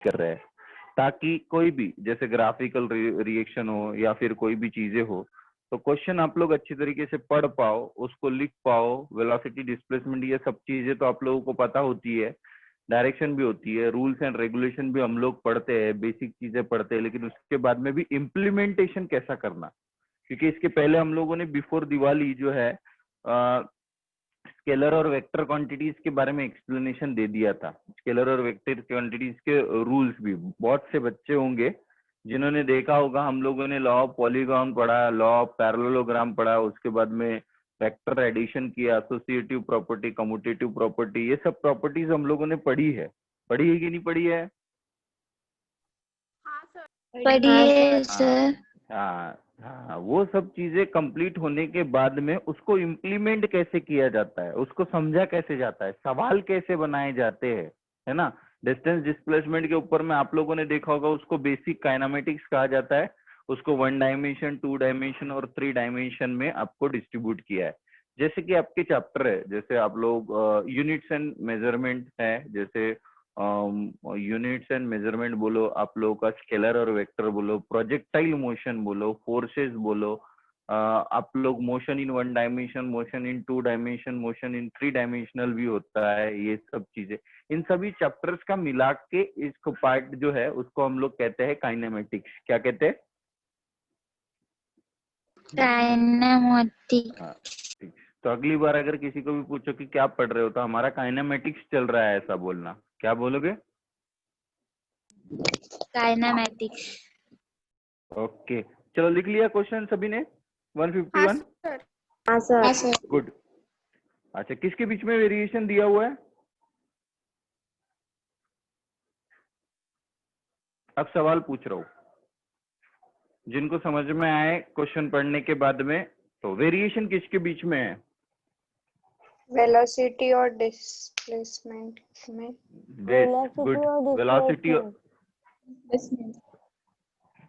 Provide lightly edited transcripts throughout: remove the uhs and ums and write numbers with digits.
कर रहे हैं, ताकि कोई भी जैसे ग्राफिकल रिएक्शन हो या फिर कोई भी चीजें हो तो क्वेश्चन आप लोग अच्छी तरीके से पढ़ पाओ, उसको लिख पाओ। वेलोसिटी, डिस्प्लेसमेंट, ये सब चीजें तो आप लोगों को पता होती है, डायरेक्शन भी होती है, रूल्स एंड रेगुलेशन भी हम लोग पढ़ते हैं, बेसिक चीजें पढ़ते हैं, लेकिन उसके बाद में भी इम्प्लीमेंटेशन कैसा करना, क्योंकि इसके पहले हम लोगों ने बिफोर दिवाली जो है स्केलर और वेक्टर क्वांटिटीज के बारे में एक्सप्लेनेशन दे दिया था। स्केलर और वेक्टर क्वांटिटीज के रूल्स भी बहुत से बच्चे होंगे जिन्होंने देखा होगा। हम लोगों ने लॉ ऑफ पॉलीगॉन पढ़ा, लॉ ऑफ पैरेललोग्राम पढ़ा, उसके बाद में वेक्टर एडिशन किया, एसोसिएटिव प्रॉपर्टी, कम्यूटेटिव प्रॉपर्टी, ये सब प्रॉपर्टीज हम लोगों ने पढ़ी है कि नहीं पढ़ी है? पढ़िए सर। हाँ हाँ, वो सब चीजें कंप्लीट होने के बाद में उसको इम्प्लीमेंट कैसे किया जाता है, उसको समझा कैसे जाता है, सवाल कैसे बनाए जाते हैं, है ना। डिस्टेंस डिस्प्लेसमेंट के ऊपर में आप लोगों ने देखा होगा, उसको बेसिक काइनेमेटिक्स कहा जाता है। उसको 1 डायमेंशन, 2 डायमेंशन और 3 डायमेंशन में आपको डिस्ट्रीब्यूट किया है। जैसे कि आपके चैप्टर है, जैसे आप लोग यूनिट्स एंड मेजरमेंट है, जैसे यूनिट्स एंड मेजरमेंट बोलो, आप लोगों का स्केलर और वेक्टर बोलो, प्रोजेक्टाइल मोशन बोलो, फोर्सेस बोलो, आप लोग motion in 1 dimension, motion in 2 dimension, motion in 3 dimensional भी होता है, ये सब चीजें, इन सभी चैप्टर्स का मिला के इसको पार्ट जो है उसको हम लोग कहते हैं काइनेमेटिक्स। क्या कहते हैं? काइनेमेटिक्स। हाँ, ठीक। तो अगली बार अगर किसी को भी पूछो कि क्या पढ़ रहे हो, तो हमारा काइनेमेटिक्स चल रहा है ऐसा बोलना। क्या बोलोगे? काइनेमेटिक्स। ओके, चलो लिख लिया क्वेश्चन सभी ने? 151। हाँ सर। गुड। अच्छा, किसके बीच में वेरिएशन दिया हुआ है? अब सवाल पूछ रहा हूँ, जिनको समझ में आए क्वेश्चन पढ़ने के बाद में, तो वेरिएशन किसके बीच में है? वेलोसिटी और डिस्प्लेसमेंट में। गुड। वेलोसिटी।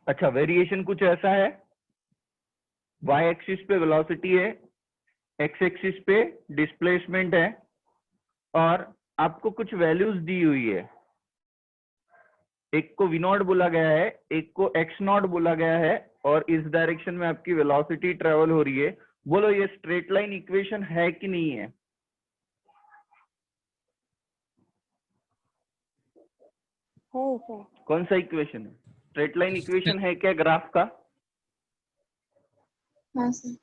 अच्छा, वेरिएशन कुछ ऐसा है, वाई एक्सिस पे वेलोसिटी है, एक्स एक्सिस पे डिस्प्लेसमेंट है, और आपको कुछ वैल्यूज दी हुई है। एक को वी नॉट बोला गया है, एक को एक्स नॉट बोला गया है, और इस डायरेक्शन में आपकी वेलोसिटी ट्रेवल हो रही है। बोलो ये स्ट्रेट लाइन इक्वेशन है कि नहीं है? कौन सा इक्वेशन है? स्ट्रेट लाइन इक्वेशन है क्या ग्राफ का? हाँ सर।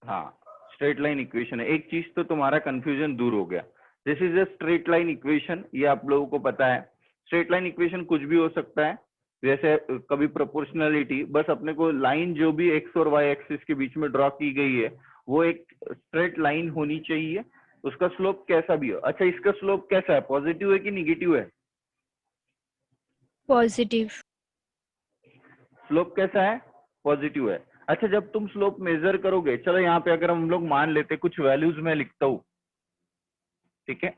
हाँ, स्ट्रेट लाइन इक्वेशन है। एक चीज तो तुम्हारा कंफ्यूजन दूर हो गया। This is a straight line equation, ये आप लोगों को पता है। स्ट्रेट लाइन इक्वेशन कुछ भी हो सकता है, जैसे कभी प्रोपोर्शनलिटी, बस अपने को लाइन जो भी एक्स और वाई एक्सिस के बीच में ड्रॉ की गई है वो एक स्ट्रेट लाइन होनी चाहिए, उसका स्लोप कैसा भी हो। अच्छा, इसका स्लोप कैसा है, पॉजिटिव है कि निगेटिव है? पॉजिटिव। स्लोप कैसा है? पॉजिटिव है। अच्छा, जब तुम स्लोप मेजर करोगे, चलो यहाँ पे अगर हम लोग मान लेते, कुछ वैल्यूज मैं लिखता हूँ, ठीक है,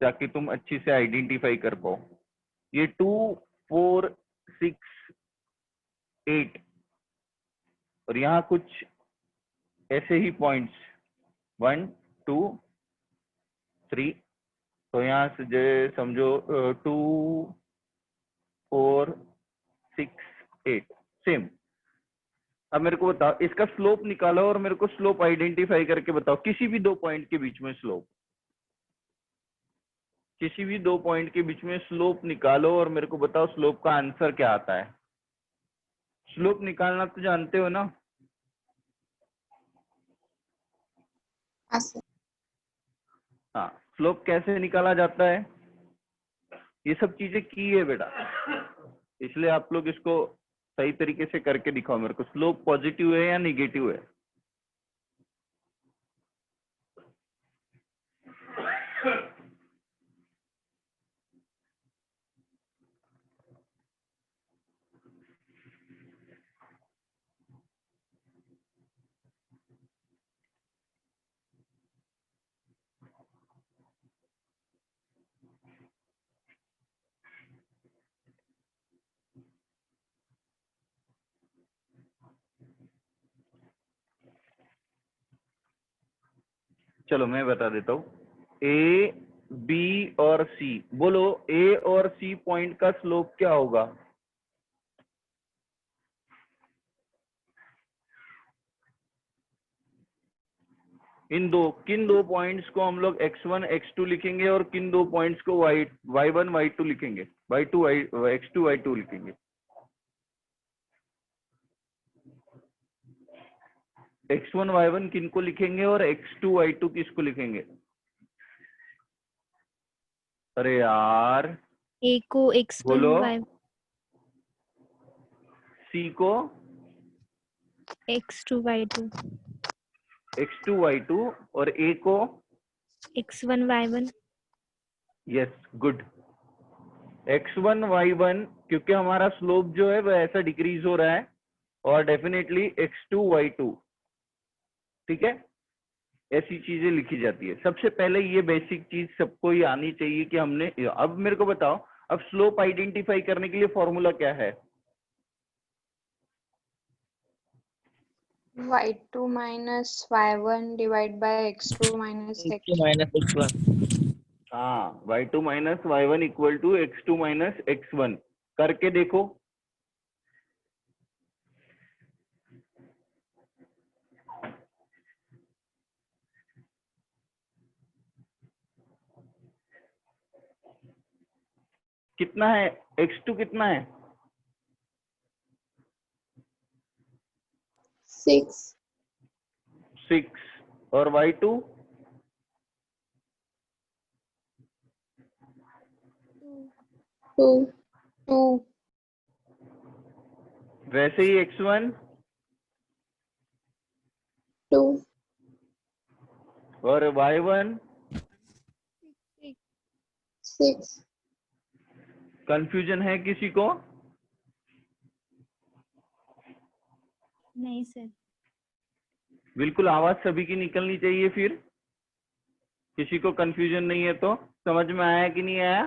ताकि तुम अच्छी से आइडेंटिफाई कर पाओ। ये 2, 4, 6, 8, और यहाँ कुछ ऐसे ही पॉइंट्स 1, 2, 3, तो यहाँ से जो समझो 2, 4, 6, 8 सेम। अब मेरे को बताओ, इसका स्लोप निकालो और मेरे को स्लोप आइडेंटिफाई करके बताओ, किसी भी 2 पॉइंट के बीच में स्लोप, किसी भी 2 पॉइंट के बीच में स्लोप निकालो और मेरे को बताओ स्लोप का आंसर क्या आता है। स्लोप निकालना तो जानते हो ना? हाँ सर। हाँ, स्लोप कैसे निकाला जाता है, ये सब चीजें की है बेटा, इसलिए आप लोग इसको सही तरीके से करके दिखाओ मेरे को। स्लोप पॉजिटिव है या निगेटिव है? चलो मैं बता देता हूँ। ए बी और सी, बोलो ए और सी पॉइंट का स्लोप क्या होगा? किन दो पॉइंट्स को हम लोग x1 x2 लिखेंगे और किन दो पॉइंट्स को y1 y2 लिखेंगे, y2 x2 y2 लिखेंगे? x1 y1 किन को लिखेंगे और x2 y2 किसको लिखेंगे? अरे यार, A को x1 बोलो। y C को x2 y2 x2 y2 और A को x1 y1 yes good, x1 y1, क्योंकि हमारा स्लोप जो है वो ऐसा डिक्रीज हो रहा है, और डेफिनेटली x2 y2, ठीक है, ऐसी चीजें लिखी जाती है। सबसे पहले ये बेसिक चीज सबको ही आनी चाहिए कि हमने, अब मेरे को बताओ, अब स्लोप आइडेंटिफाई करने के लिए फॉर्मूला क्या है? y2 minus y1 divide by x2 minus x2 minus x1। हाँ, y2 minus y1 equal to x2 minus x1 करके देखो। कितना है x2, कितना है? 6 6 और y2 2 2 वैसे ही x1 2 और y1। 6 कंफ्यूजन है किसी को? नहीं सर। बिल्कुल आवाज सभी की निकलनी चाहिए। फिर किसी को कंफ्यूजन नहीं है तो समझ में आया कि नहीं आया?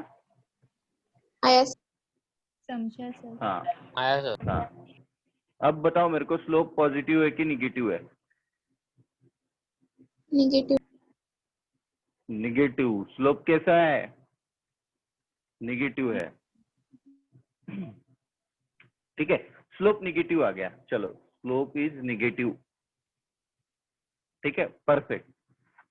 आया समझा सर। हाँ आया सर। हाँ, अब बताओ मेरे को, स्लोप पॉजिटिव है कि निगेटिव है? Negative negative. स्लोप कैसा है? निगेटिव है। ठीक है, स्लोप निगेटिव आ गया। चलो, स्लोप इज निगेटिव। ठीक है, परफेक्ट।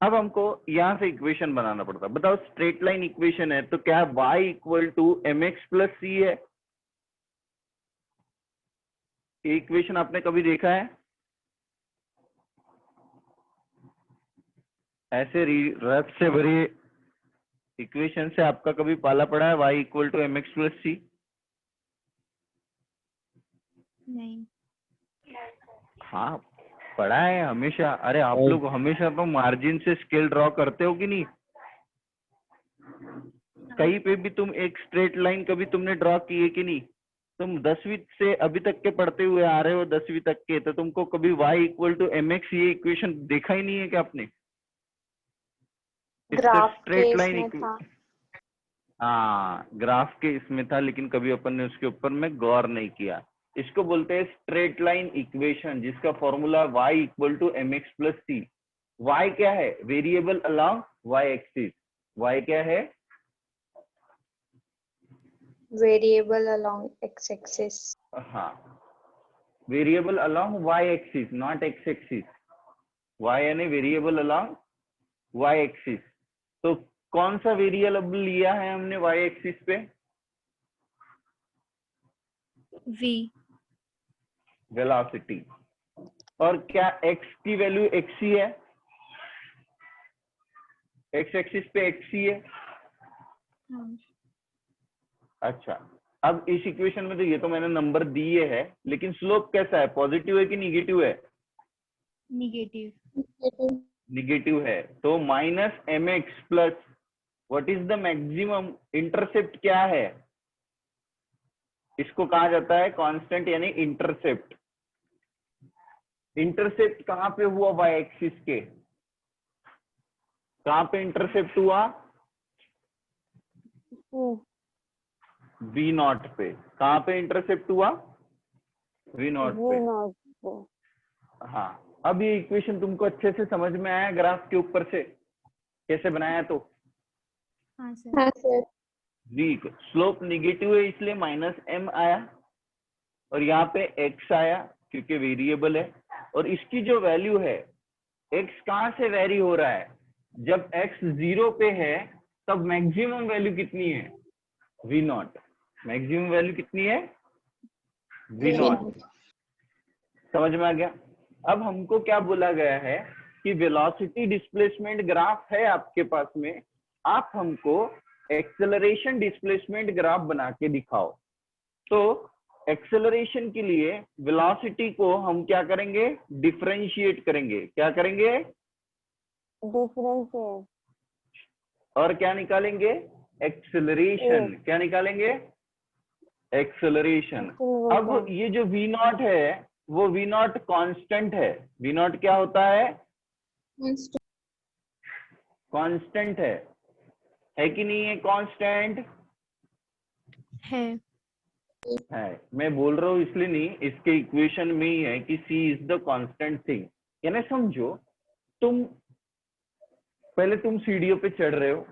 अब हमको यहां से इक्वेशन बनाना पड़ता है। बताओ, स्ट्रेट लाइन इक्वेशन है तो क्या y equal to mx plus C है? ये इक्वेशन आपने कभी देखा है? ऐसे रफ से भरी इक्वेशन से आपका कभी पाला पड़ा है y equal to mx plus C? नहीं। हाँ, पढ़ा है हमेशा। अरे आप लोग हमेशा तो मार्जिन से स्केल ड्रॉ करते हो कि नहीं? कहीं पे भी तुम एक स्ट्रेट लाइन कभी तुमने ड्रॉ की है कि नहीं? तुम 10वीं से अभी तक के पढ़ते हुए आ रहे हो, 10वीं तक के, तो तुमको कभी y इक्वल टू mx ये इक्वेशन देखा ही नहीं है क्या आपने? ग्राफ के स्ट्रेट लाइन इसमें था। हाँ, ग्राफ के इसमें था, लेकिन कभी अपन ने उसके ऊपर में गौर नहीं किया। इसको बोलते हैं स्ट्रेट लाइन इक्वेशन, जिसका formula y equal to mx plus c. y क्या है? Variable along y axis. y क्या है? Variable along x axis. हाँ, variable along y axis, not x axis. y यानी वेरिएबल अलोंग y एक्सिस। तो कौन सा वेरिएबल लिया है हमने y एक्सिस पे? v velocity. और क्या x की वैल्यू x ही है? x एक्सिस पे x ही है। हाँ। अच्छा, अब इस इक्वेशन में तो ये तो मैंने नंबर दिए है, लेकिन स्लोप कैसा है? पॉजिटिव है कि निगेटिव है? निगेटिव। निगेटिव है। तो minus mx plus what is the maximum intercept क्या है? इसको कहा जाता है कांस्टेंट यानी इंटरसेप्ट। इंटरसेप्ट कहां पे हुआ? y एक्सिस के। कहां पे इंटरसेप्ट हुआ? v नॉट पे। कहां पे इंटरसेप्ट हुआ? v नॉट पे। हाँ, अब ये इक्वेशन तुमको अच्छे से समझ में आया ग्राफ के ऊपर से कैसे बनाया? तो हाँ सर। हाँ सर। v स्लोप निगेटिव है इसलिए माइनस m आया, और यहाँ पे x आया क्योंकि वेरिएबल है। और इसकी जो वैल्यू है, x कहाँ से वेरी हो रहा है, जब x 0 पे है तब मैक्सिमम वैल्यू कितनी है, v नॉट। मैक्सिमम वैल्यू कितनी है, v नॉट। समझ में आ गया? अब हमको क्या बोला गया है कि वेलोसिटी डिस्प्लेसमेंट ग्राफ है आपके पास में, आप हमको एक्सेलरेशन डिस्प्लेसमेंट ग्राफ बना के दिखाओ। तो एक्सेलरेशन के लिए वेलोसिटी को हम क्या करेंगे, डिफरेंशिएट करेंगे। क्या करेंगे, डिफरेंशिएट। और क्या निकालेंगे, एक्सेलरेशन। क्या निकालेंगे, एक्सेलरेशन। अब ये जो v नॉट है वो v नॉट कांस्टेंट है। v नॉट क्या होता है, कांस्टेंट है कि नहीं है, कांस्टेंट है। मैं बोल रहा हूँ इसलिए नहीं, इसके इक्वेशन में ही है कि c is the constant thing. यानी समझो, पहले तुम सीढ़ियों पे चढ़ रहे हो,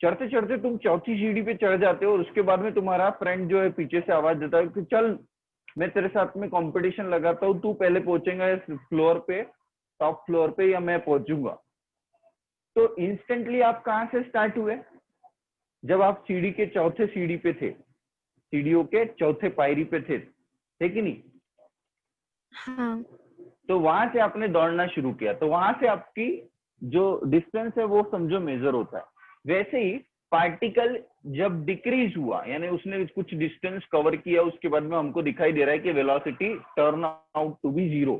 चढ़ते चढ़ते तुम चौथी सीढ़ी पे चढ़ जाते हो, और उसके बाद में तुम्हारा फ्रेंड जो है पीछे से आवाज देता है कि चल मैं तेरे साथ में कंपटीशन लगाता हूँ, तू पहले पहुंचेगा इस फ्लोर पे, टॉप फ्लोर पे, या मैं पहुंचूंगा। तो इंस्टेंटली आप कहाँ से स्टार्ट हुए, जब आप सीढ़ी के चौथे सीढ़ी पे थे, सीढ़ियों के चौथे पायरी पे थे, है कि नहीं? हाँ। तो वहां से आपने दौड़ना शुरू किया, तो वहां से आपकी जो डिस्टेंस है वो समझो मेजर होता है। वैसे ही पार्टिकल जब डिक्रीज हुआ, यानी उसने कुछ डिस्टेंस कवर किया, उसके बाद में हमको दिखाई दे रहा है कि velocity turn out to be zero.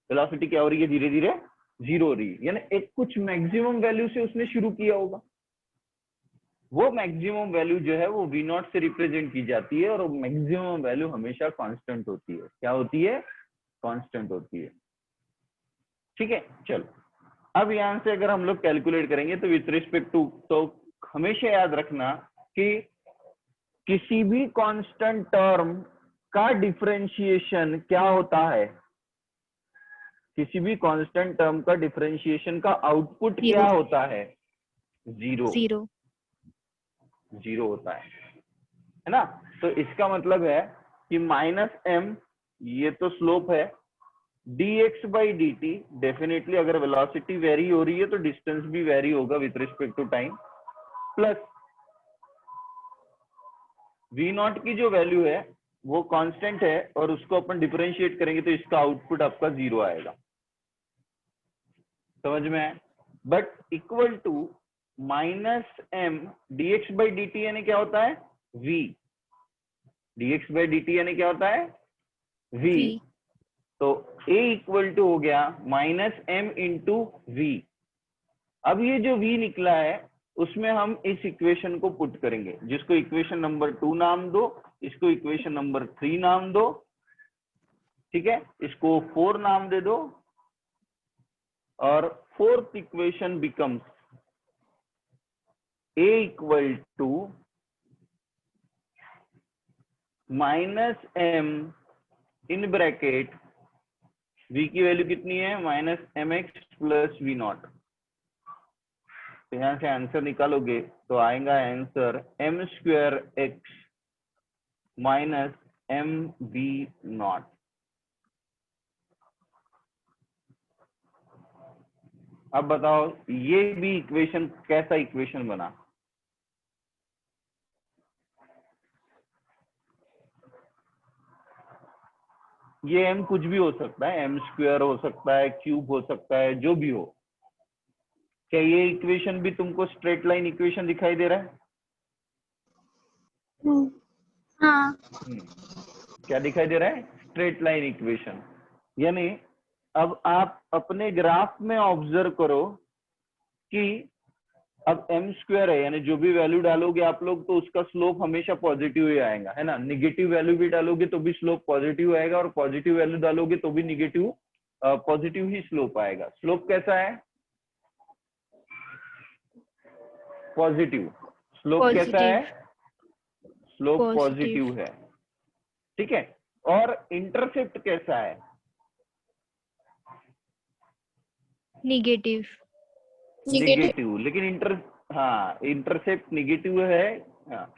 Velocity क्या हो रही है, धीरे धीरे जीरो हो रही है, यानी एक कुछ मैक्सिमम वैल्यू से उसने शुरू किया होगा। वो मैक्सिमम वैल्यू जो है वो v नॉट से रिप्रेजेंट की जाती है, और मैक्सिमम वैल्यू हमेशा कांस्टेंट होती है। क्या होती है, कांस्टेंट होती है। ठीक है, चलो अब यहां से अगर हम लोग कैलकुलेट करेंगे तो विथ रिस्पेक्ट टू, तो हमेशा याद रखना कि किसी भी कांस्टेंट टर्म का डिफरेंशिएशन क्या होता है, किसी भी कांस्टेंट टर्म का डिफरेंशिएशन का आउटपुट क्या होता है, जीरो। जीरो होता है ना? तो इसका मतलब है कि माइनस m, ये तो स्लोप है, dx बाई dt, डेफिनेटली अगर वेलोसिटी वेरी हो रही है तो डिस्टेंस भी वेरी होगा with respect to time, plus v nought की जो वैल्यू है वो कांस्टेंट है, और उसको अपन डिफरेंशिएट करेंगे तो इसका आउटपुट आपका जीरो आएगा। समझ में है? But equal to minus m dx by dt, यानी क्या होता है, v। dx बाई dt यानी क्या होता है, v। तो a इक्वल टू हो गया माइनस m इंटू v। अब ये जो v निकला है उसमें हम इस इक्वेशन को पुट करेंगे, जिसको इक्वेशन नंबर 2 नाम दो, इसको इक्वेशन नंबर 3 नाम दो, ठीक है, इसको 4 नाम दे दो, और fourth equation becomes a equal to minus m in bracket, v की वैल्यू कितनी है, minus mx plus v nought. तो यहां से आंसर निकालोगे तो आएगा answer m square x minus m v nought. अब बताओ ये भी इक्वेशन कैसा इक्वेशन बना? ये m कुछ भी हो सकता है, m स्क्वायर हो सकता है, क्यूब हो सकता है, जो भी हो। क्या ये इक्वेशन भी तुमको स्ट्रेट लाइन इक्वेशन दिखाई दे रहा है? हाँ। क्या दिखाई दे रहा है, स्ट्रेट लाइन इक्वेशन। यानी अब आप अपने ग्राफ में ऑब्जर्व करो कि अब m स्क्वायर है, यानी जो भी वैल्यू डालोगे आप लोग तो उसका स्लोप हमेशा पॉजिटिव ही आएगा, है ना? निगेटिव वैल्यू भी डालोगे तो भी स्लोप पॉजिटिव आएगा, और पॉजिटिव वैल्यू डालोगे तो भी निगेटिव पॉजिटिव ही स्लोप आएगा। स्लोप कैसा है, पॉजिटिव। स्लोप कैसा है, स्लोप पॉजिटिव है, ठीक है। और इंटरसेप्ट कैसा है, निगेटिव। निगेटिव। लेकिन हाँ इंटरसेप्ट निगेटिव है। हाँ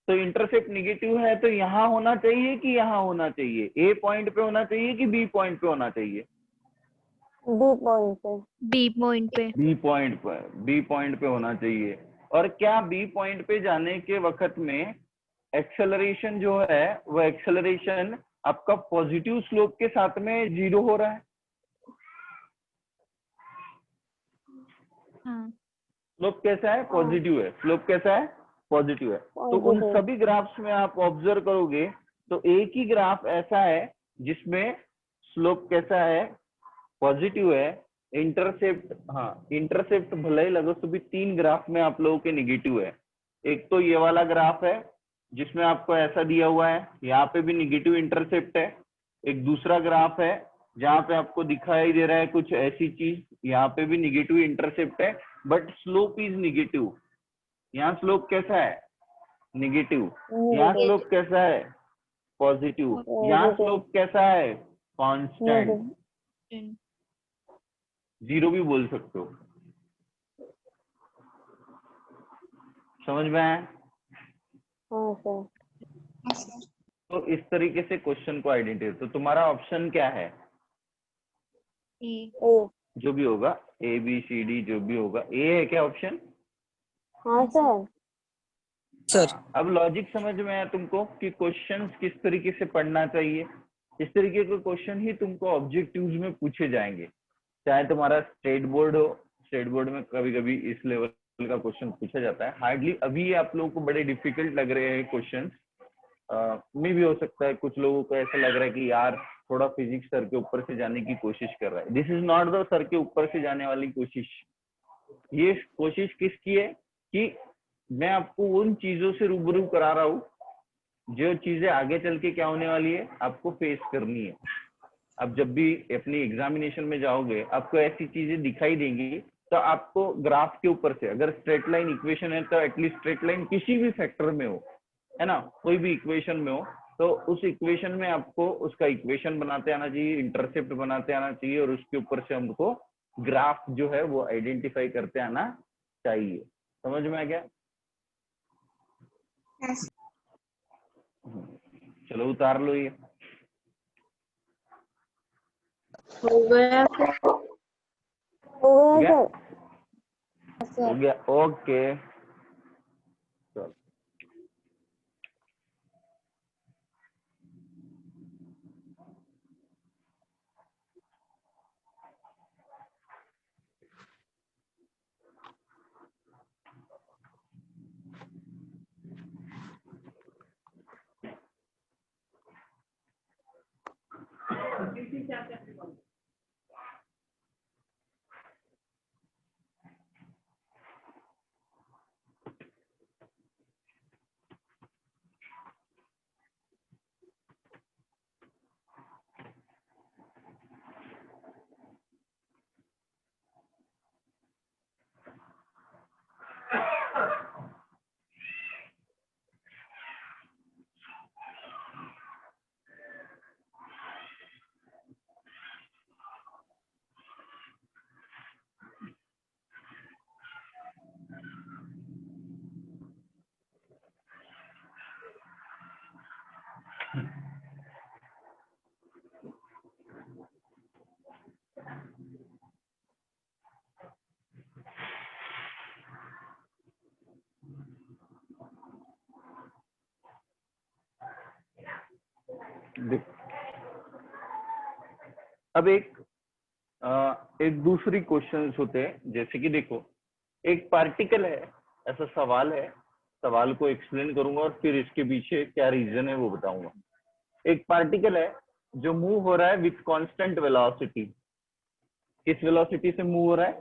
तो इंटरसेप्ट निगेटिव है तो यहाँ होना चाहिए कि यहाँ होना चाहिए, ए पॉइंट पे होना चाहिए कि बी पॉइंट पे होना चाहिए? बी पॉइंट पे। बी पॉइंट पे। बी पॉइंट पे होना चाहिए। और क्या बी पॉइंट पे जाने के वक्त में एक्सेलरेशन जो है वो एक्सेलरेशन आपका पॉजिटिव स्लोप के साथ में 0 हो रहा है? हाँ स्लोप कैसा है? पॉजिटिव है। स्लोप कैसा है? पॉजिटिव है। तो उन Positive. सभी ग्राफ्स में आप ऑब्जर्व करोगे तो एक ही ग्राफ ऐसा है जिसमें स्लोप कैसा है? पॉजिटिव है। इंटरसेप्ट, हाँ इंटरसेप्ट भले ही लगो तो भी 3 ग्राफ में आप लोगों के निगेटिव है। एक तो ये वाला ग्राफ है जिसमें आपको ऐसा दिया हुआ है, यहाँ पे भी निगेटिव इंटरसेप्ट है। एक दूसरा ग्राफ है जहाँ पे आपको दिखाई दे रहा है कुछ ऐसी चीज, यहाँ पे भी निगेटिव इंटरसेप्ट है बट स्लोप इज निगेटिव। यहाँ स्लोप कैसा है? निगेटिव। यहाँ स्लोप कैसा है? पॉजिटिव। यहाँ Positive. स्लोप कैसा है? कांस्टेंट। Negative. 0 भी बोल सकते हो। समझ में आया? हाँ सर। तो इस तरीके से क्वेश्चन को आइडेंटिफाई, तो तुम्हारा ऑप्शन क्या है? ए। ए। जो भी होगा, ए बी सी डी जो भी होगा, ए है क्या ऑप्शन? हाँ सर। सर अब लॉजिक समझ में आया तुमको कि क्वेश्चंस किस तरीके से पढ़ना चाहिए? इस तरीके के क्वेश्चन ही तुमको ऑब्जेक्टिव्स में पूछे जाएंगे, चाहे तुम्हारा स्टेट बोर्ड हो। स्टेट बोर्ड में कभी कभी इस लेवल का क्वेश्चन पूछा जाता है। हार्डली अभी आप लोगों को बड़े डिफिकल्ट लग रहे हैं क्वेश्चन, में भी हो सकता है कुछ लोगों को ऐसा लग रहा है कि यार थोड़ा फिजिक्स सर के ऊपर से जाने की कोशिश कर रहा है। This is not the sir के ऊपर से जाने वाली कोशिश। ये कोशिश किसकी है कि मैं आपको उन चीजों से रूबरू करा रहा हूँ जो चीजें आगे चल के क्या होने वाली है, आपको फेस करनी है। अब जब भी अपनी एग्जामिनेशन में जाओगे आपको ऐसी चीजें दिखाई देंगी, तो आपको ग्राफ के ऊपर से, अगर स्ट्रेट लाइन इक्वेशन है तो एटलीस्ट स्ट्रेट लाइन किसी भी फैक्टर में हो, है ना, कोई भी इक्वेशन में हो, तो उस इक्वेशन में आपको उसका इक्वेशन बनाते आना चाहिए, इंटरसेप्ट बनाते आना चाहिए, और उसके ऊपर से हमको ग्राफ जो है वो आइडेंटिफाई करते आना चाहिए। समझ में आ गया? चलो उतार लो ये। हो गया हो गया सर। हो गया, ओके चलो। अब एक दूसरी क्वेश्चंस होते हैं, जैसे कि देखो एक पार्टिकल है, ऐसा सवाल है, सवाल को एक्सप्लेन करूंगा और फिर इसके पीछे क्या रीजन है वो बताऊंगा। एक पार्टिकल है जो मूव हो रहा है विथ कांस्टेंट वेलोसिटी। किस वेलोसिटी से मूव हो रहा है?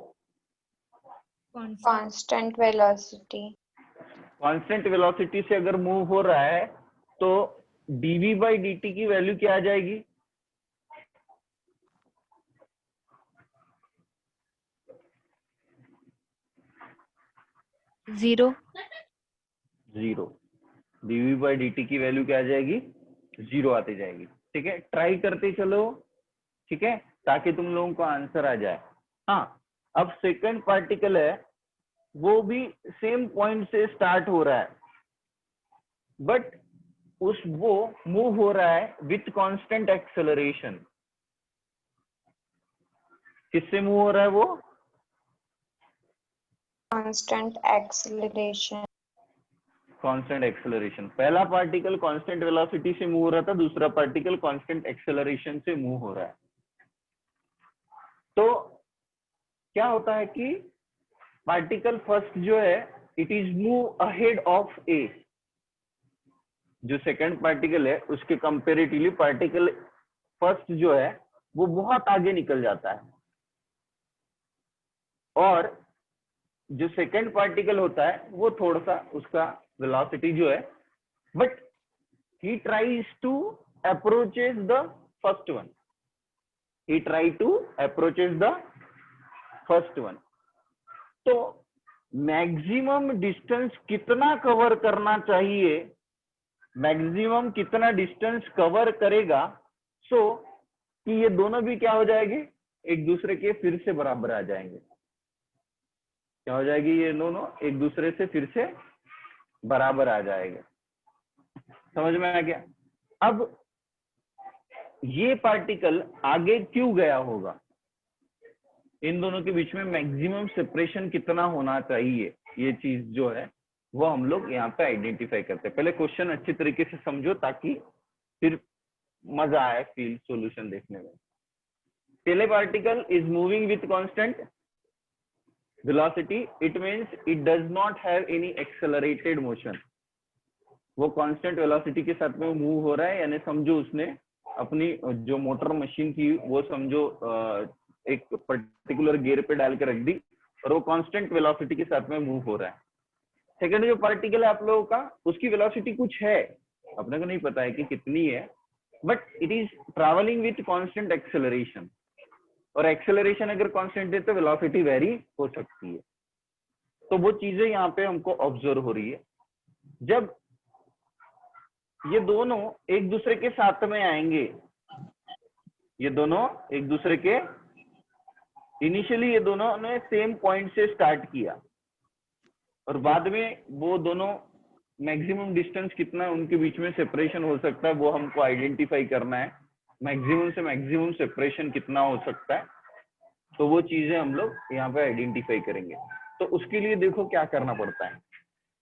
Constant velocity. कांस्टेंट वेलोसिटी से अगर मूव हो रहा है तो dv बाई dt की वैल्यू क्या आ जाएगी? जीरो। dv बाई dt की वैल्यू क्या आ जाएगी? 0 आती जाएगी। ठीक है, ट्राई करते चलो, ठीक है, ताकि तुम लोगों को आंसर आ जाए। हाँ, अब सेकंड पार्टिकल है वो भी सेम पॉइंट से स्टार्ट हो रहा है, बट वो मूव हो रहा है विथ कांस्टेंट एक्सेलरेशन। किससे मूव हो रहा है वो? constant acceleration. Constant acceleration. पहला पार्टिकल कांस्टेंट वेलोसिटी से मूव हो रहा था, दूसरा पार्टिकल कांस्टेंट एक्सेलरेशन से मूव हो रहा है। तो क्या होता है कि पार्टिकल फर्स्ट जो है it is move ahead of a. जो सेकंड पार्टिकल है उसके कंपेरेटिवली पार्टिकल फर्स्ट जो है वो बहुत आगे निकल जाता है, और जो सेकंड पार्टिकल होता है वो थोड़ा सा उसका वेलोसिटी जो है, but he tries to approaches the first one. He try to approaches the first one. तो मैक्सिमम डिस्टेंस कितना कवर करना चाहिए, मैक्सिमम कितना डिस्टेंस कवर करेगा सो कि ये दोनों भी क्या हो जाएंगे, एक दूसरे के फिर से बराबर आ जाएंगे। क्या हो जाएगी, ये दोनों एक दूसरे से फिर से बराबर आ जाएगा। समझ में आ गया? अब ये पार्टिकल आगे क्यों गया होगा, इन दोनों के बीच में मैक्सिमम सेपरेशन कितना होना चाहिए, ये चीज जो है वो हम लोग यहाँ पे आइडेंटिफाई करते हैं। पहले क्वेश्चन अच्छी तरीके से समझो ताकि फिर मजा आए फील सॉल्यूशन देखने में। पहले particle is moving with constant velocity, it means it does not have any accelerated motion. वो कांस्टेंट वेलोसिटी के साथ में मूव हो रहा है, यानी समझो उसने अपनी जो मोटर मशीन थी वो समझो एक पर्टिकुलर गियर पे डाल के रख दी और वो कांस्टेंट वेलोसिटी के साथ में मूव हो रहा है। सेकंड जो पार्टिकल है आप लोगों का, उसकी वेलोसिटी कुछ है, अपने को नहीं पता है कि कितनी है, but it is travelling with constant acceleration, और एक्सेलरेशन अगर कांस्टेंट है तो वेलोसिटी वेरी हो सकती है। तो वो चीजें यहाँ पे हमको ऑब्जर्व हो रही है। जब ये दोनों एक दूसरे के साथ में आएंगे, ये दोनों एक दूसरे के, इनिशियली ये दोनों ने सेम पॉइंट से स्टार्ट किया और बाद में वो दोनों मैक्सिमम डिस्टेंस कितना उनके बीच में सेपरेशन हो सकता है वो हमको आइडेंटिफाई करना है। मैक्सिमम से मैक्सिमम सेपरेशन कितना हो सकता है, तो वो चीजें हम लोग यहाँ पे आइडेंटिफाई करेंगे। तो उसके लिए देखो क्या करना पड़ता है।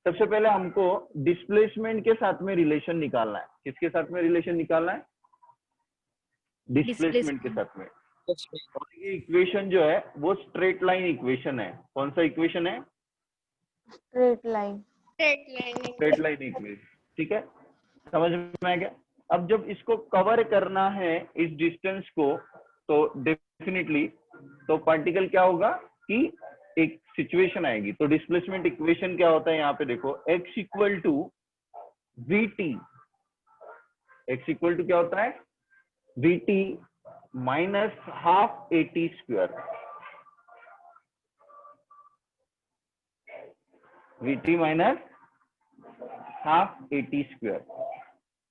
सबसे पहले हमको डिस्प्लेसमेंट के साथ में रिलेशन निकालना है। किसके साथ में रिलेशन निकालना है? डिस्प्लेसमेंट के साथ में। और ये इक्वेशन जो है वो स्ट्रेट लाइन इक्वेशन है। कौन सा इक्वेशन है? Straight line. Straight line equation. ठीक है, समझ में आ गया? अब जब इसको कवर करना है इस डिस्टेंस को, तो डेफिनेटली तो पार्टिकल क्या होगा कि एक सिचुएशन आएगी। तो डिस्प्लेसमेंट इक्वेशन क्या होता है यहाँ पे देखो, x equal to vt, x equal to क्या होता है? vt minus half at square, vt minus half at square.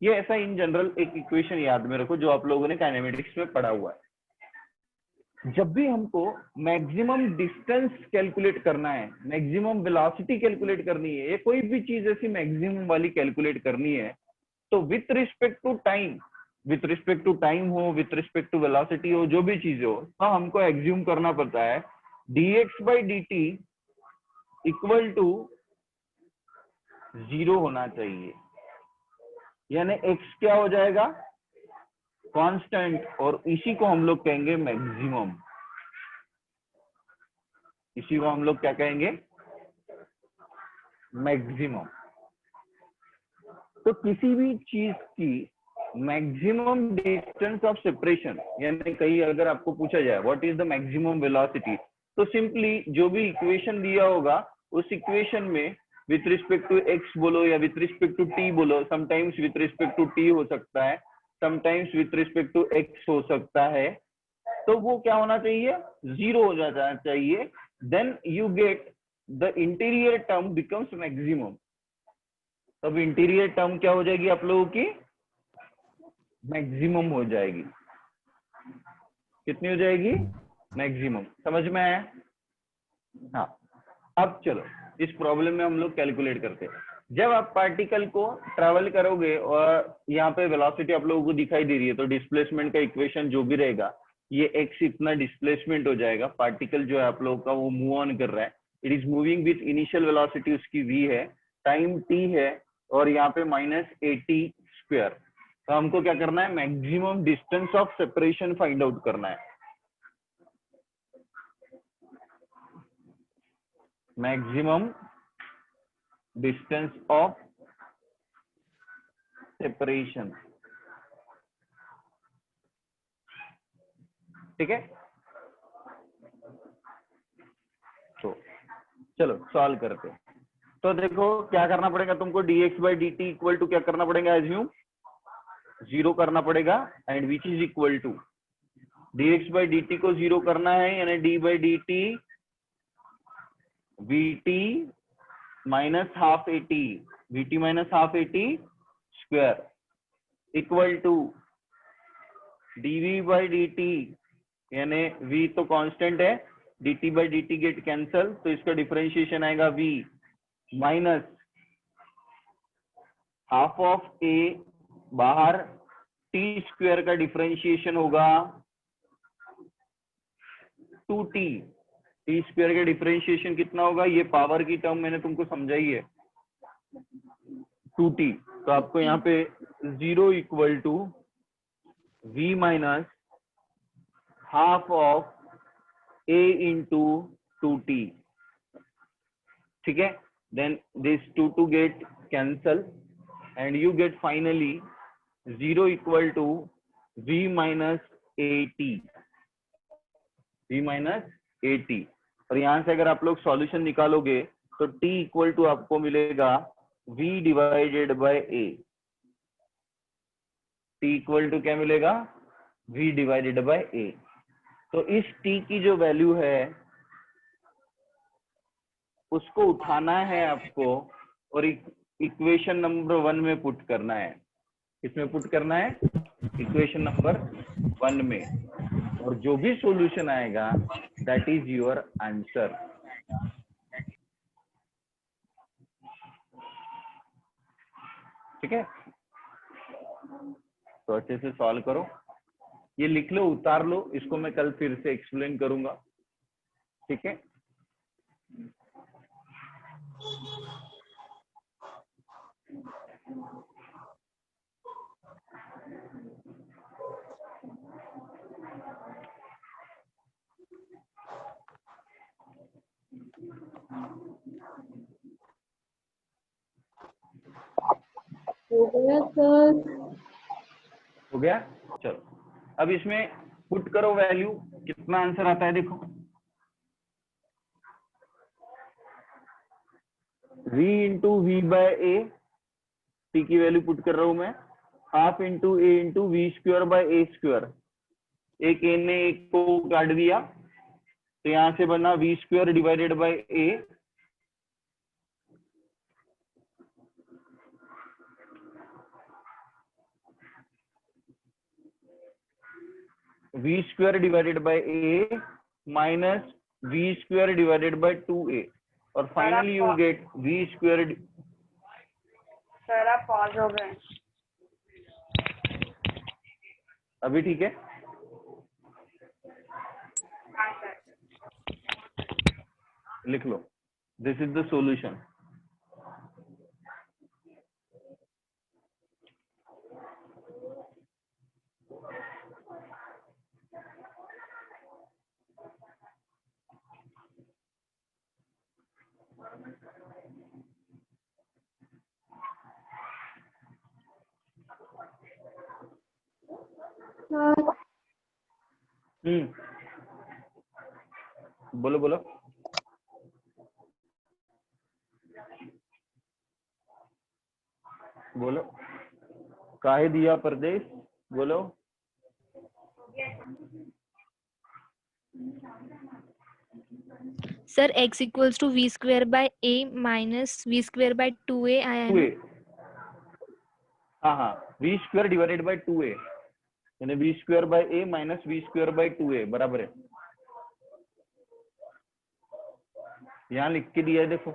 ये ऐसा इन जनरल एक इक्वेशन याद में रखो जो आप लोगों ने काइनेमेटिक्स में पढ़ा हुआ है। जब भी हमको मैक्सिमम डिस्टेंस कैलकुलेट करना है, मैक्सिमम वेलोसिटी कैलकुलेट करनी है, ये कोई भी चीज ऐसी मैक्सिमम वाली कैलकुलेट करनी है, तो with respect to time, with respect to time हो, विथ रिस्पेक्ट टू वेलोसिटी हो, जो भी चीज हो, तो हमको एग्ज्यूम करना पड़ता है dx by dt equal to 0 होना चाहिए। यानी x क्या हो जाएगा? कांस्टेंट, और इसी को हम लोग कहेंगे मैक्सिमम। इसी को हम लोग क्या कहेंगे? मैक्सिमम। तो किसी भी चीज की मैक्सिमम डिस्टेंस ऑफ सेपरेशन, यानी कहीं अगर आपको पूछा जाए what is the maximum velocity, तो सिंपली जो भी इक्वेशन दिया होगा उस इक्वेशन में विथ रिस्पेक्ट टू x बोलो या विथ रिस्पेक्ट टू t बोलो, sometimes with respect to t हो सकता है, sometimes with respect to x हो सकता है, तो वो क्या होना चाहिए? 0 हो जाना चाहिए। Then you get the interior term becomes maximum. तब इंटीरियर टर्म क्या हो जाएगी आप लोगों की? मैक्सिमम हो जाएगी। कितनी हो जाएगी? मैक्सिमम। समझ में आया? हाँ। अब चलो इस प्रॉब्लम में हम लोग कैलकुलेट करते हैं। जब आप पार्टिकल को ट्रेवल करोगे और यहाँ पे वेलोसिटी आप लोगों को दिखाई दे रही है, तो डिस्प्लेसमेंट का इक्वेशन जो भी रहेगा, ये x इतना डिस्प्लेसमेंट हो जाएगा। पार्टिकल जो है आप लोगों का वो मूव ऑन कर रहा है, it is moving with initial velocity, उसकी v है, टाइम t है, और यहाँ पे -at²। तो हमको क्या करना है, maximum distance of separation find out करना है। मैक्सिमम डिस्टेंस ऑफ सेपरेशन, ठीक है। तो चलो सॉल्व करते हैं। तो देखो क्या करना पड़ेगा तुमको, dx/dt इक्वल टू क्या करना पड़ेगा, एज्यूम 0 करना पड़ेगा, and which is equal to dx/dt को 0 करना है, यानी d/dt vt minus half at, vt minus half at square equal to dv/dt, यानी v तो कांस्टेंट है, dt/dt गेट कैंसल, तो इसका डिफरेंशिएशन आएगा v minus half of a, बाहर t स्क्वायर का डिफरेंशिएशन होगा 2t, टी स्क्वायर का डिफरेंशिएशन कितना होगा, ये पावर की टर्म मैंने तुमको समझाई है 2t। तो आपको यहाँ पे 0 equal to v minus half of a into 2t, ठीक है। Then this 2 get cancel and you get finally 0 equal to v minus at, v minus at। और यहां से अगर आप लोग सॉल्यूशन निकालोगे तो t इक्वल टू आपको मिलेगा v divided by a, t equal to क्या मिलेगा, v डिवाइडेड बाय a। तो इस t की जो वैल्यू है उसको उठाना है आपको और इक्वेशन नंबर 1 में पुट करना है। इसमें पुट करना है इक्वेशन नंबर 1 में, और जो भी सॉल्यूशन आएगा दैट इज योर आंसर। ठीक है, तो अच्छे से सॉल्व करो, ये लिख लो, उतार लो, इसको मैं कल फिर से एक्सप्लेन करूंगा। ठीक है, हो गया। चलो अब इसमें पुट करो वैल्यू, कितना आंसर आता है देखो। v into v by a, t की वैल्यू पुट कर रहा हूं मैं, half into a into v square by a square. एक ए ने एक को काट दिया तो यहां से बना v square divided by a, v square divided by a minus v square divided by 2a, और finally you get v square. Sir आप पॉज हो गए। अभी ठीक है, हाँ सर। लिख लो, दिस इज द सॉल्यूशन। बोलो बोलो, बोलो, काहे दिया परदेश, बोलो। Sir x equals to v square by a minus v square by 2a आया है 2a, ना? हाँ हाँ, we square divided by 2a, यानी v square by a minus v square by 2a बराबर है। यहाँ लिख के दिया है देखो।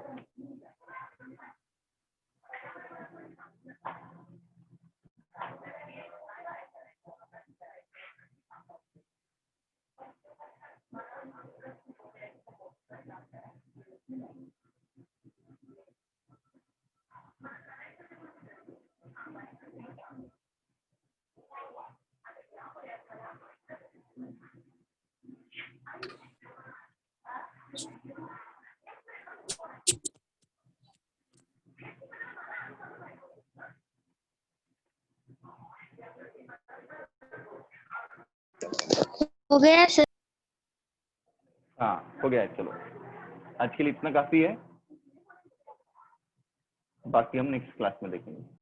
हो गया सर? हाँ हो गया है, चलो आज के लिए इतना काफी है, बाकी हम नेक्स्ट क्लास में देखेंगे।